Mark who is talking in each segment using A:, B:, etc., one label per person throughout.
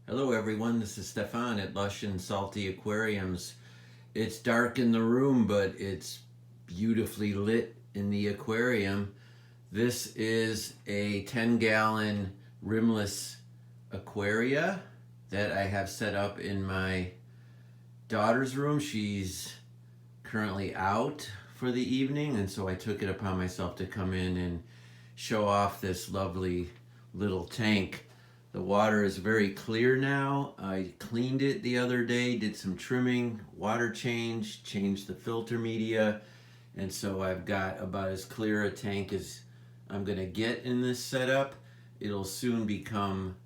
A: Hello everyone, this is Stefan at Lush and Salty Aquariums. It's dark in the room, but it's beautifully lit in the aquarium. This is a 10-gallon rimless aquaria that I have set up in my daughter's room. She's currently out for the evening, and so I took it upon myself to come in and show off this lovely little tank. The water is very clear now. I cleaned it the other day, did some trimming, water change, changed the filter media, and so I've got about as clear a tank as I'm gonna get in this setup. It'll soon become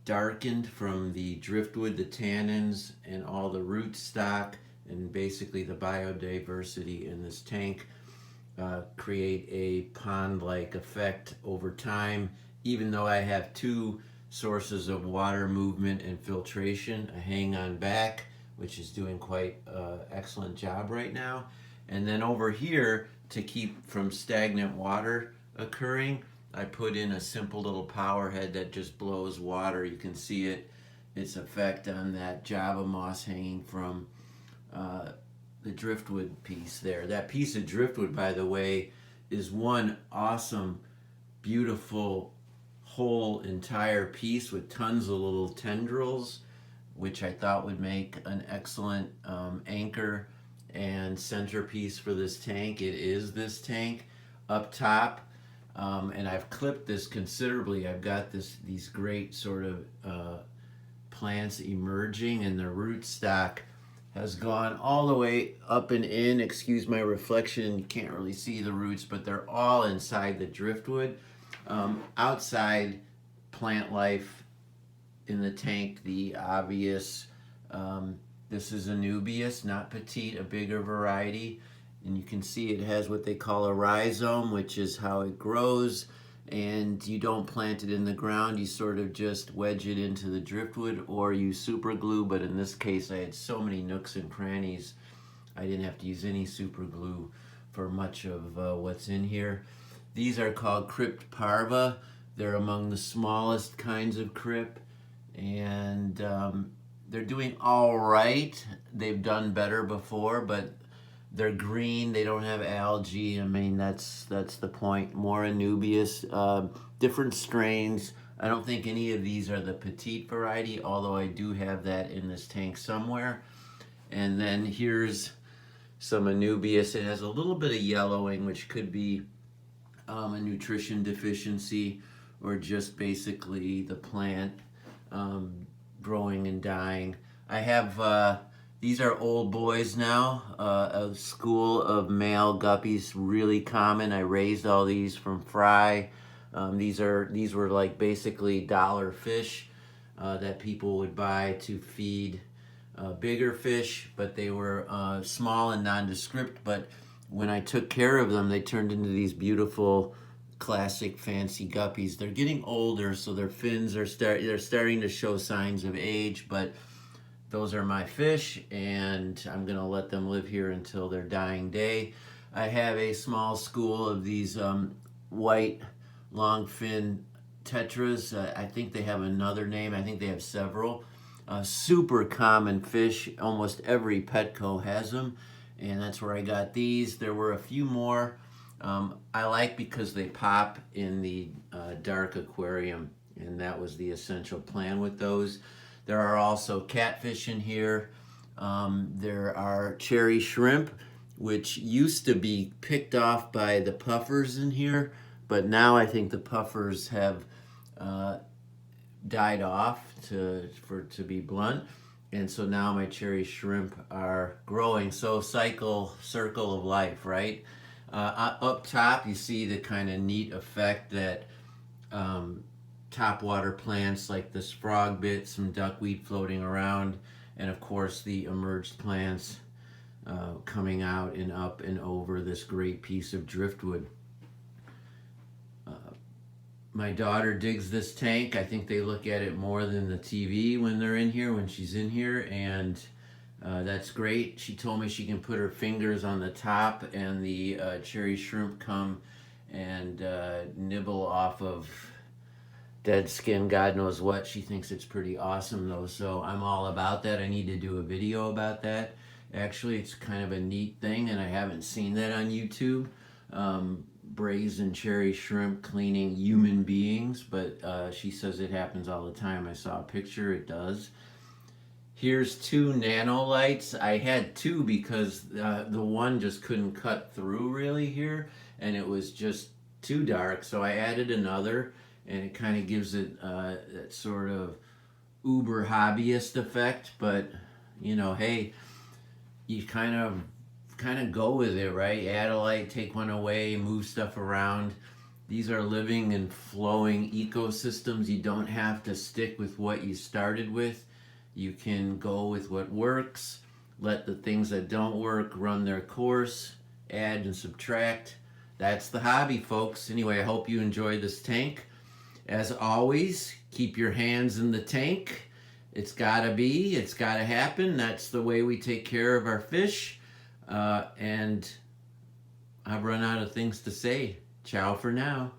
A: darkened from the driftwood, the tannins, and all the root stock, and basically the biodiversity in this tank create a pond-like effect over time. Even though I have two sources of water movement and filtration, a hang-on back, which is doing quite an excellent job right now. And then over here, to keep from stagnant water occurring, I put in a simple little power head that just blows water. You can see its effect on that Java moss hanging from the driftwood piece there. That piece of driftwood, by the way, is one awesome, beautiful, whole entire piece with tons of little tendrils, which I thought would make an excellent anchor and centerpiece for this tank. It is this tank up top, and I've clipped this considerably. I've got these great sort of plants emerging, and the rootstock has gone all the way up and in. Excuse my reflection, you can't really see the roots, but they're all inside the driftwood. Outside plant life in the tank, the obvious, this is a nubius, not petite, a bigger variety. And you can see it has what they call a rhizome, which is how it grows. And you don't plant it in the ground, you sort of just wedge it into the driftwood or use super glue. But in this case, I had so many nooks and crannies, I didn't have to use any super glue for much of what's in here. These are called Crypt Parva. They're among the smallest kinds of crypt, and they're doing all right. They've done better before, but they're green. They don't have algae. I mean, that's the point. More anubias, different strains. I don't think any of these are the petite variety, although I do have that in this tank somewhere. And then here's some anubias. It has a little bit of yellowing, which could be a nutrition deficiency or just basically the plant growing and dying. I have these are old boys now, a school of male guppies, really common. I raised all these from fry. These were like basically dollar fish that people would buy to feed bigger fish, but they were small and nondescript. But when I took care of them, they turned into these beautiful, classic, fancy guppies. They're getting older, so their fins are they're starting to show signs of age, but those are my fish, and I'm gonna let them live here until their dying day. I have a small school of these white long fin tetras. I think they have another name. I think they have several. Super common fish. Almost every Petco has them, and that's where I got these. There were a few more I like because they pop in the dark aquarium, and that was the essential plan with those. There are also catfish in here. There are cherry shrimp, which used to be picked off by the puffers in here, but now I think the puffers have died off, to be blunt. And so now my cherry shrimp are growing. So circle of life, right? Up top, you see the kind of neat effect that topwater plants like this frog bit, some duckweed floating around, and of course the emerged plants coming out and up and over this great piece of driftwood. My daughter digs this tank. I think they look at it more than the TV when they're in here, when she's in here, and that's great. She told me she can put her fingers on the top and the cherry shrimp come and nibble off of dead skin, God knows what. She thinks it's pretty awesome though, so I'm all about that. I need to do a video about that. Actually, it's kind of a neat thing, and I haven't seen that on YouTube. Braised and cherry shrimp cleaning human beings, but she says it happens all the time. I saw a picture, it does. Here's 2 nano lights. I had 2 because the one just couldn't cut through really here, and it was just too dark, so I added another, and it kind of gives it that sort of uber hobbyist effect. But you know, hey, you kind of go with it, right? Add a light, take one away, move stuff around. These are living and flowing ecosystems. You don't have to stick with what you started with. You can go with what works, let the things that don't work run their course, add and subtract. That's the hobby, folks. Anyway, I hope you enjoyed this tank. As always, keep your hands in the tank. It's gotta be, it's gotta happen. That's the way we take care of our fish. And I've run out of things to say. Ciao for now.